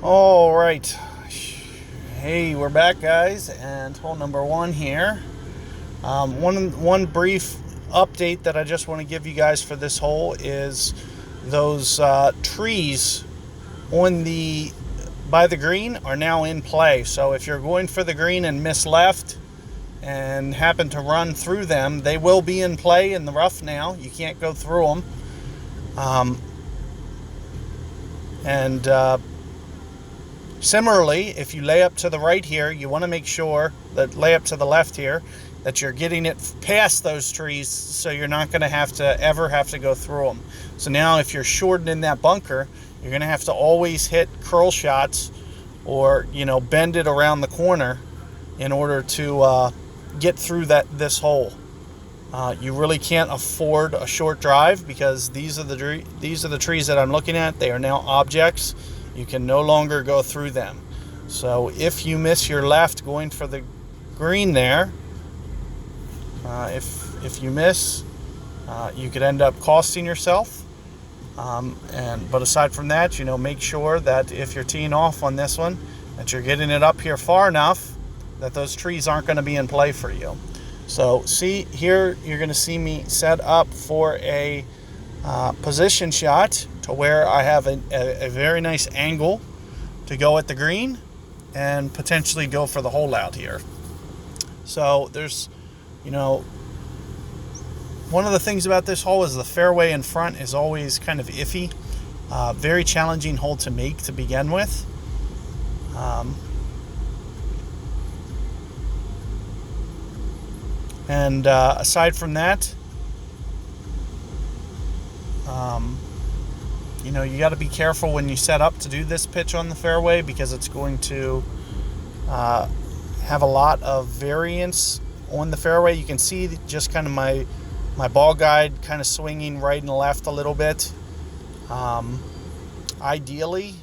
All right. Hey, we're back, guys, and hole number one here. One brief update that I just want to give you guys for this hole is those trees on the by the green are now in play. So if you're going for the green and miss left and happen to run through them, they will be in play in the rough now. You can't go through them. And Similarly, if you lay up to the right here, you want to make sure that lay up to the left here, that you're getting it past those trees so you're not going to ever have to go through them. So now if you're shortening that bunker, you're going to have to always hit curl shots or, bend it around the corner in order to get through this hole. You really can't afford a short drive because these are the trees that I'm looking at. They are now objects. You can no longer go through them. So if you miss your left going for the green there, if you miss, you could end up costing yourself. But aside from that, make sure that if you're teeing off on this one, that you're getting it up here far enough that those trees aren't going to be in play for you. So see here, you're going to see me set up for a position shot to where I have a very nice angle to go at the green and potentially go for the hole out here. So there's, one of the things about this hole is the fairway in front is always kind of iffy. Very challenging hole to make to begin with. Aside from that, you got to be careful when you set up to do this pitch on the fairway because it's going to have a lot of variance on the fairway. You can see just kind of my ball guide kind of swinging right and left a little bit. Ideally,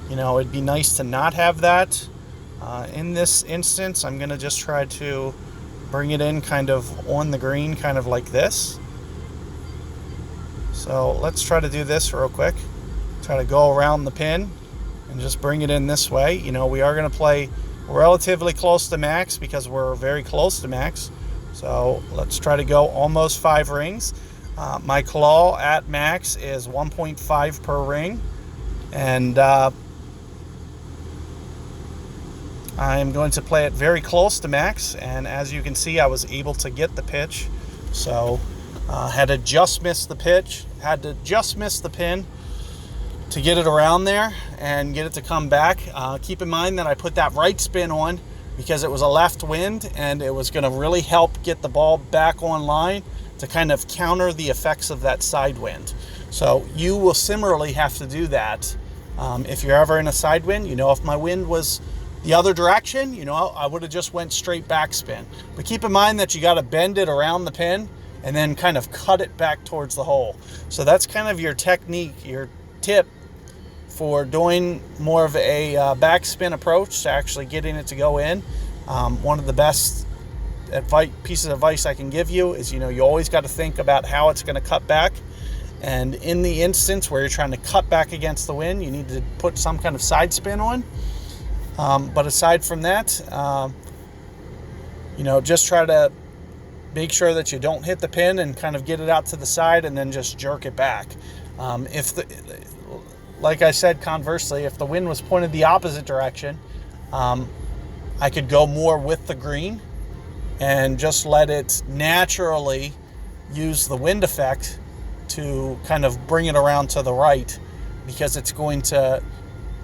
it'd be nice to not have that. In this instance, I'm going to just try to bring it in kind of on the green, kind of like this. So let's try to do this real quick. Try to go around the pin and just bring it in this way. We are going to play relatively close to max because we're very close to max. So let's try to go almost 5 rings. My claw at max is 1.5 per ring. And I'm going to play it very close to max. And as you can see, I was able to get the pitch. So had to just miss the pitch. Had to just miss the pin to get it around there and get it to come back. Keep in mind that I put that right spin on because it was a left wind and it was going to really help get the ball back on line to kind of counter the effects of that side wind. So you will similarly have to do that if you're ever in a side wind. If my wind was the other direction, I would have just went straight backspin. But keep in mind that you got to bend it around the pin and then kind of cut it back towards the hole. So that's kind of your technique, your tip for doing more of a backspin approach to actually getting it to go in. One of the best pieces of advice I can give you is, you always got to think about how it's going to cut back. And in the instance where you're trying to cut back against the wind, you need to put some kind of side spin on. But aside from that, just try to make sure that you don't hit the pin and kind of get it out to the side and then just jerk it back. Like I said, conversely, if the wind was pointed the opposite direction, I could go more with the green and just let it naturally use the wind effect to kind of bring it around to the right because it's going to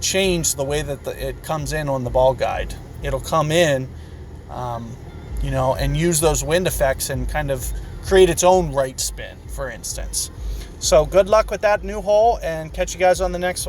change the way that it comes in on the ball guide. It'll come in and use those wind effects and kind of create its own right spin, for instance. So good luck with that new hole and catch you guys on the next one.